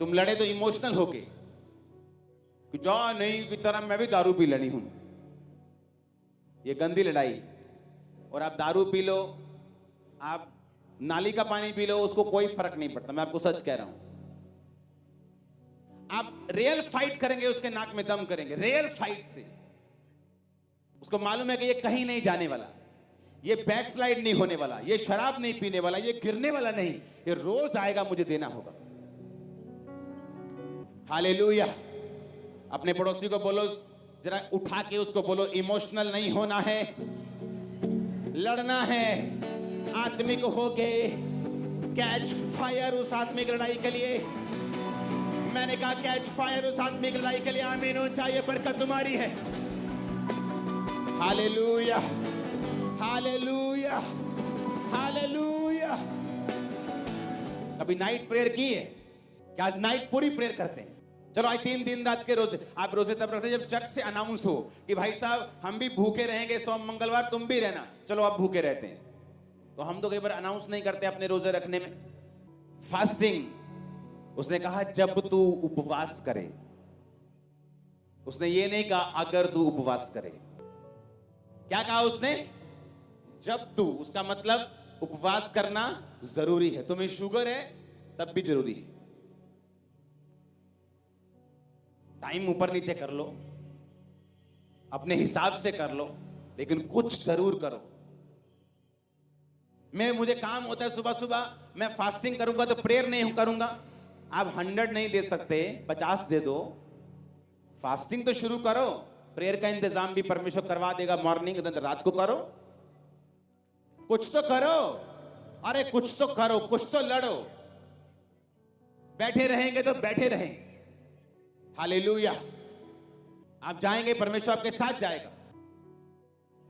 तुम लड़े तो इमोशनल होके कि जा नहीं की तरह मैं भी दारू पी लेनी हूं। ये गंदी लड़ाई। और आप दारू पी लो, आप नाली का पानी पी लो, उसको कोई फर्क नहीं पड़ता। मैं आपको सच कह रहा हूं। आप रियल फाइट करेंगे, उसके नाक में दम करेंगे रियल फाइट से। उसको मालूम है कि ये कहीं नहीं जाने वाला, ये बैकस्लाइड नहीं होने वाला, ये शराब नहीं पीने वाला, ये गिरने वाला नहीं, ये रोज आएगा, मुझे देना होगा। हालेलुया। अपने पड़ोसी को बोलो, जरा उठा के उसको बोलो, इमोशनल नहीं होना है, लड़ना है आत्मिक होके। कैच फायर उस आत्मिक लड़ाई के लिए। मैंने कहा कैच फायर उस आत्मिक लड़ाई के लिए। आमीन हो चाहिए, बरकत तुम्हारी है। Hallelujah, hallelujah, hallelujah. कभी नाइट प्रेयर की है क्या? आज नाइट पूरी प्रेयर करते हैं। चलो आज 3 दिन रात के रोजे। आप रोजे तब रखते जब चर्च से अनाउंस हो कि भाई साहब हम भी भूखे रहेंगे, सोम मंगलवार तुम भी रहना। चलो आप भूखे रहते हैं, तो हम तो कई बार अनाउंस नहीं करते अपने रोजे रखने में। फास्टिंग, उसने कहा जब तू उपवास करे। उसने ये नहीं कहा अगर तू उपवास करे। क्या कहा उसने? जब तू। उसका मतलब उपवास करना जरूरी है। तुम्हें शुगर है तब भी जरूरी है। टाइम ऊपर नीचे कर लो, अपने हिसाब से कर लो, लेकिन कुछ जरूर करो। मुझे काम होता है सुबह सुबह, मैं फास्टिंग करूंगा तो प्रेयर नहीं करूंगा। आप 100 नहीं दे सकते, 50 दे दो। फास्टिंग तो शुरू करो, प्रेयर का इंतजाम भी परमेश्वर करवा देगा। मॉर्निंग रात को करो, कुछ तो करो। अरे कुछ तो करो, कुछ तो लड़ो। बैठे रहेंगे तो बैठे रहेंगे। हालेलुया। आप जाएंगे, परमेश्वर आपके साथ जाएगा।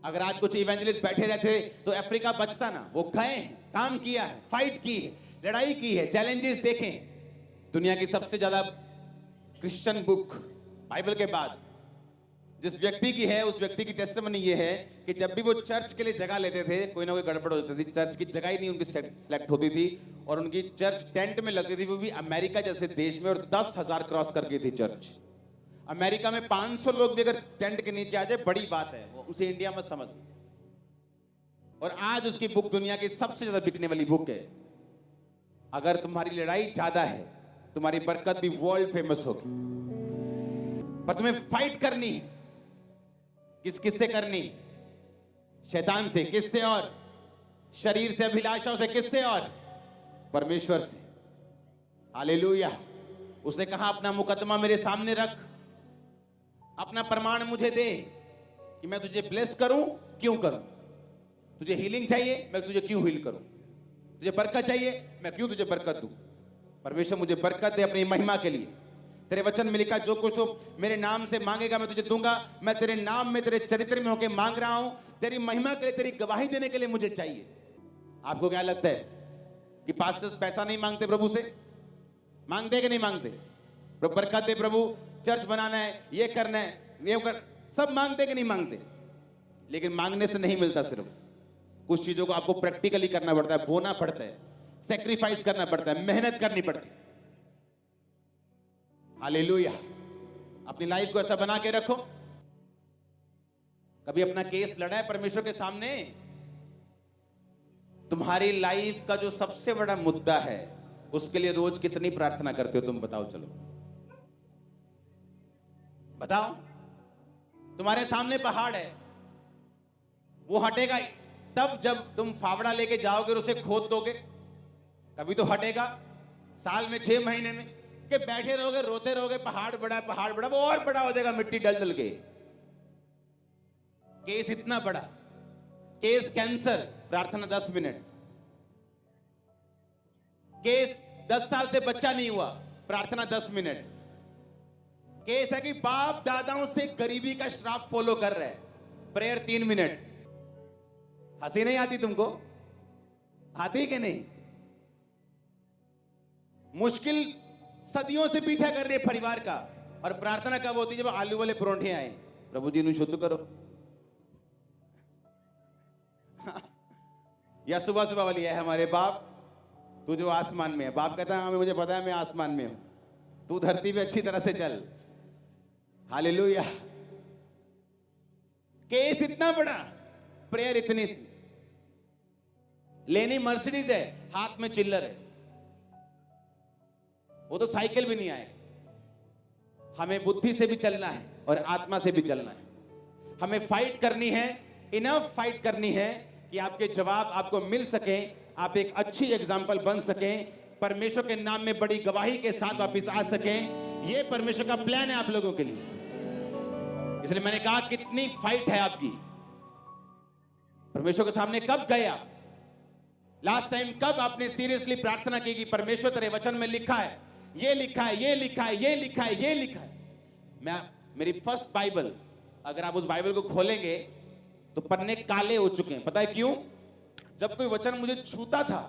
अगर आज कुछ इवेंजलिस्ट बैठे रहते तो अफ्रीका बचता ना। वो गए, काम किया है, फाइट की है, लड़ाई की है, चैलेंजेस देखें। दुनिया की सबसे ज्यादा क्रिश्चियन बुक बाइबल के बाद जिस व्यक्ति की है, उस व्यक्ति की टेस्टिमनी ये है कि जब भी वो चर्च के लिए जगह लेते थे, कोई ना कोई गड़बड़ हो जाती थी। चर्च की जगह ही नहीं उनकी सिलेक्ट होती थी, और उनकी चर्च टेंट में लगती थी, वो भी अमेरिका जैसे देश में। और 10,000 क्रॉस कर गई थी चर्च। अमेरिका में 500 लोग भी अगर टेंट के नीचे आ जाए बड़ी बात है, वो उसे इंडिया में समझ। और आज उसकी बुक दुनिया की सबसे ज्यादा बिकने वाली बुक है। अगर तुम्हारी लड़ाई ज्यादा है, तुम्हारी बरकत भी वर्ल्ड फेमस होगी। पर तुम्हें फाइट करनी है। किससे करनी? शैतान से। किससे? और शरीर से, अभिलाषाओं से। किससे? और परमेश्वर से। हालेलुया। उसने कहा अपना मुकदमा मेरे सामने रख, अपना प्रमाण मुझे दे कि मैं तुझे ब्लेस करूं, क्यों करूं। तुझे हीलिंग चाहिए, मैं तुझे क्यों हील करूं। तुझे बरकत चाहिए, मैं क्यों तुझे बरकत दूं। परमेश्वर मुझे बरकत दे अपनी महिमा के लिए। तेरे वचन में लिखा जो कुछ तो मेरे नाम से मांगेगा मैं तुझे दूंगा। मैं तेरे नाम में, तेरे चरित्र में होकर मांग रहा हूं। तेरी महिमा के लिए, तेरी गवाही देने के लिए मुझे चाहिए। आपको क्या लगता है कि पास्टर्स पैसा नहीं मांगते प्रभु से? मांगते कि नहीं मांगते? प्रभु बरकत दे, प्रभु चर्च बनाना है, ये करना है, ये कर, सब मांगते कि नहीं मांगते? लेकिन मांगने से नहीं मिलता। सिर्फ कुछ चीजों को आपको प्रैक्टिकली करना पड़ता है, बोना पड़ता है, सैक्रिफाइस करना पड़ता है, मेहनत करनी पड़ती है। हालेलुया। अपनी लाइफ को ऐसा बना के रखो। कभी अपना केस लड़ा है परमेश्वर के सामने? तुम्हारी लाइफ का जो सबसे बड़ा मुद्दा है, उसके लिए रोज कितनी प्रार्थना करते हो तुम? बताओ, चलो बताओ। तुम्हारे सामने पहाड़ है, वो हटेगा तब जब तुम फावड़ा लेके जाओगे और उसे खोद दोगे। कभी तो हटेगा साल में 6 महीने में। कि बैठे रहोगे, रोते रहोगे, पहाड़ बड़ा है, पहाड़ बड़ा, वो और बड़ा हो जाएगा मिट्टी डल डल के। केस इतना बड़ा, केस कैंसर, प्रार्थना 10 मिनट। केस 10 साल से बच्चा नहीं हुआ, प्रार्थना 10 मिनट। केस है कि बाप दादाओं से गरीबी का श्राप फॉलो कर रहे हैं, प्रेयर 3 मिनट। हंसी नहीं आती तुमको? आती कि नहीं? मुश्किल सदियों से पीछा कर रही है परिवार का, और प्रार्थना कब होती है? जब आलू वाले परोंठे आए, प्रभु जी इन्हें शुद्ध करो। या सुबह सुबह वाली है, हमारे बाप तू जो आसमान में है। बाप कहता है हाँ मुझे पता है मैं आसमान में हूं, तू धरती पे अच्छी तरह से चल। हालेलुया। केस इतना बड़ा, प्रेयर इतनी सी। लेनी मर्सिडीज है, हाथ में चिल्लर है, वो तो साइकिल भी नहीं आएगा। हमें बुद्धि से भी चलना है और आत्मा से भी चलना है। हमें फाइट करनी है, इनफ फाइट करनी है कि आपके जवाब आपको मिल सके, आप एक अच्छी एग्जाम्पल बन सकें, परमेश्वर के नाम में बड़ी गवाही के साथ वापिस आ सकें। यह परमेश्वर का प्लान है आप लोगों के लिए। इसलिए मैंने कहा कितनी फाइट है आपकी। परमेश्वर के सामने कब गए आप? लास्ट टाइम कब आपने सीरियसली प्रार्थना की कि परमेश्वर तेरे वचन में लिखा है, ये लिखा है, ये लिखा है, ये लिखा है, ये लिखा है। मेरी फर्स्ट बाइबल, अगर आप उस बाइबल को खोलेंगे तो पन्ने काले हो चुके हैं। पता है क्यों? जब कोई वचन मुझे छूता था,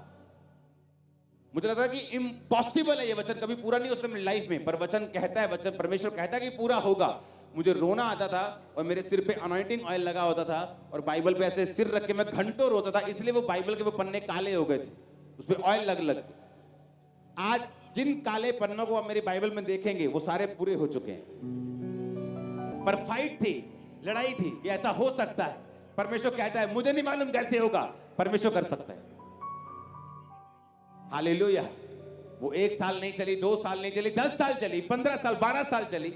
मुझे लगता था कि इम्पॉसिबल है, ये वचन कभी पूरा नहीं हो सकता मेरी लाइफ में। पर वचन कहता है, वचन परमेश्वर कहता है कि पूरा होगा। मुझे रोना आता था और मेरे सिर पे अनॉइंटिंग ऑयल लगा होता था और बाइबल पे ऐसे सिर रख के मैं घंटों रोता था, इसलिए वो बाइबल के वो पन्ने काले हो गए थे, उस पे ऑयल लग लग के। आज जिन काले पन्नों को आप मेरी बाइबल में देखेंगे वो सारे पूरे हो चुके हैं। पर फाइट थी, लड़ाई थी कि ऐसा हो सकता है। परमेश्वर कहता है मुझे नहीं मालूम कैसे होगा, परमेश्वर कर सकता है। हालेलुया। वो 1 साल नहीं चली, 2 साल नहीं चली, 10 साल चली, 15 साल, 12 साल चली।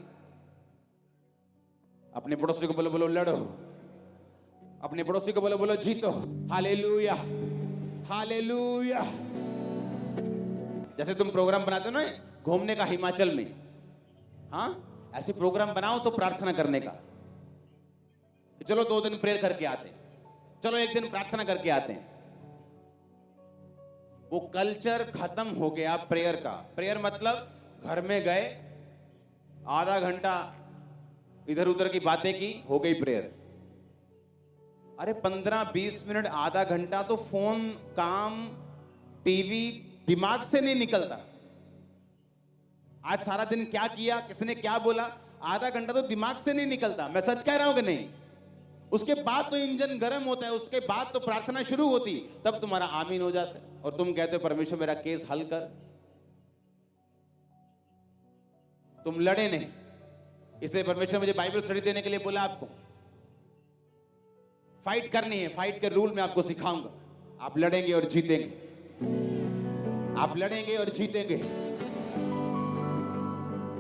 अपने पड़ोसी को बोलो, बोलो लड़ो। अपने पड़ोसी को बोलो, बोलो जीतो। Hallelujah, hallelujah. जैसे तुम प्रोग्राम बनाते हो ना घूमने का हिमाचल में, हाँ ऐसे प्रोग्राम बनाओ तो प्रार्थना करने का। चलो 2 दिन प्रेयर करके आते हैं, चलो 1 दिन प्रार्थना करके आते हैं। वो कल्चर खत्म हो गया प्रेयर का। प्रेयर मतलब घर में गए, आधा घंटा इधर उधर की बातें की, हो गई प्रेयर। अरे 15-20 मिनट, आधा घंटा तो फोन, काम, टीवी दिमाग से नहीं निकलता। आज सारा दिन क्या किया, किसने क्या बोला, आधा घंटा तो दिमाग से नहीं निकलता। मैं सच कह रहा हूं कि नहीं? उसके बाद तो इंजन गर्म होता है, उसके बाद तो प्रार्थना शुरू होती, तब तुम्हारा आमीन हो जाता है और तुम कहते हो परमेश्वर मेरा केस हल कर। तुम लड़े नहीं, इसलिए परमेश्वर मुझे बाइबल स्टडी देने के लिए बोला आपको। फाइट करनी है, फाइट के रूल में आपको सिखाऊंगा, आप लड़ेंगे और जीतेंगे। आप लड़ेंगे और जीतेंगे।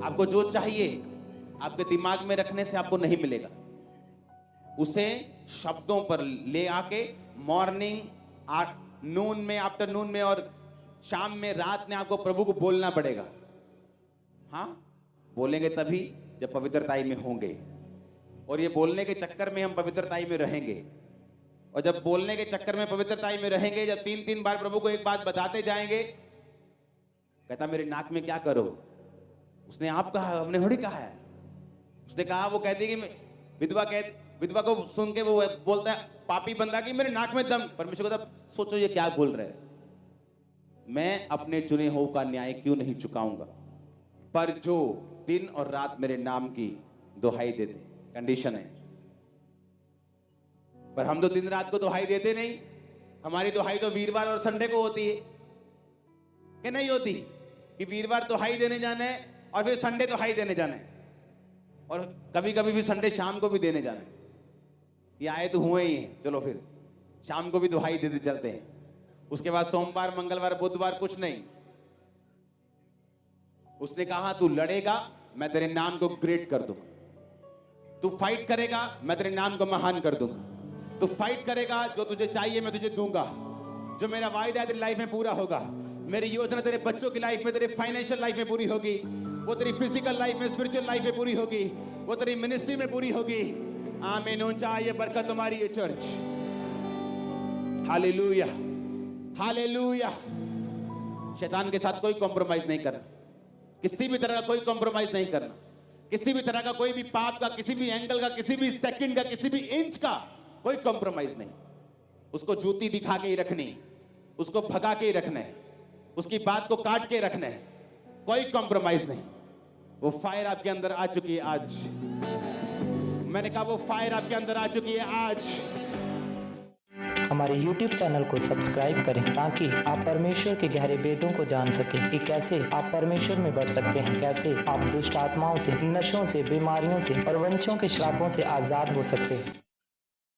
आपको जो चाहिए आपके दिमाग में रखने से आपको नहीं मिलेगा, उसे शब्दों पर ले आके मॉर्निंग, नून में, आफ्टरनून में और शाम में, रात में आपको प्रभु को बोलना पड़ेगा। हाँ, बोलेंगे तभी जब पवित्रताई में होंगे, और ये बोलने के चक्कर में हम पवित्रताई में रहेंगे। और जब बोलने के चक्कर में पवित्रताई में रहेंगे, जब 3-3 बार प्रभु को एक बात बताते जाएंगे, कहता मेरे नाक में क्या करो, उसने आप कहा, हमने थोड़ी कहा है। उसने कहा, वो कहती कि विधवा को सुन के वो बोलता है पापी बंदा कि मेरे नाक में दम। परमेश्वर को तब सोचो ये क्या बोल रहे हैं, मैं अपने चुने हुओं का न्याय क्यों नहीं चुकाऊंगा, पर जो दिन और रात मेरे नाम की दुहाई देते। कंडीशन है, पर हम तो दिन रात को दुहाई देते नहीं। हमारी दुहाई तो वीरवार और संडे को होती है कि नहीं होती, कि वीरवार दुहाई देने जाना है और फिर संडे दुहाई देने जाना है, और कभी कभी भी संडे शाम को भी देने जाना है। ये आए तो हुए ही हैं, चलो फिर शाम को भी दुहाई देते चलते हैं। उसके बाद सोमवार, मंगलवार, बुधवार कुछ नहीं। उसने कहा तू लड़ेगा, मैं तेरे नाम को ग्रेट कर दूंगा। तू फाइट करेगा, मैं तेरे नाम को महान कर दूंगा। तू फाइट करेगा, जो तुझे चाहिए मैं तुझे दूंगा। जो मेरा वायदा है तेरी लाइफ में पूरा होगा। मेरी योजना तेरे बच्चों की लाइफ में, तेरे फाइनेंशियल लाइफ में पूरी होगी। वो तेरी फिजिकल लाइफ में, स्पिरिचुअल लाइफ में पूरी होगी। वो तेरी मिनिस्ट्री में पूरी होगी। आमीन। ऊंचा ये बरकत तुम्हारी ये चर्च। Hallelujah, hallelujah. शैतान के साथ कोई कॉम्प्रोमाइज नहीं करना, किसी भी तरह का कोई कॉम्प्रोमाइज नहीं करना, किसी भी तरह का कोई भी पाप का, किसी भी एंगल का, किसी भी सेकंड का, किसी भी इंच का कोई कॉम्प्रोमाइज नहीं। उसको जूती दिखा के ही रखनी, उसको भगा के ही रखना है, उसकी बात को काट के रखना है, कोई कॉम्प्रोमाइज नहीं। वो फायर आपके अंदर आ चुकी है आज। मैंने कहा वो फायर आपके अंदर आ चुकी है आज। हमारे YouTube चैनल को सब्सक्राइब करें ताकि आप परमेश्वर के गहरे वेदों को जान सकें कि कैसे आप परमेश्वर में बढ़ सकते हैं, कैसे आप दुष्ट आत्माओं से, नशों से, बीमारियों से और वंशों के श्रापों से आजाद हो सकते हैं।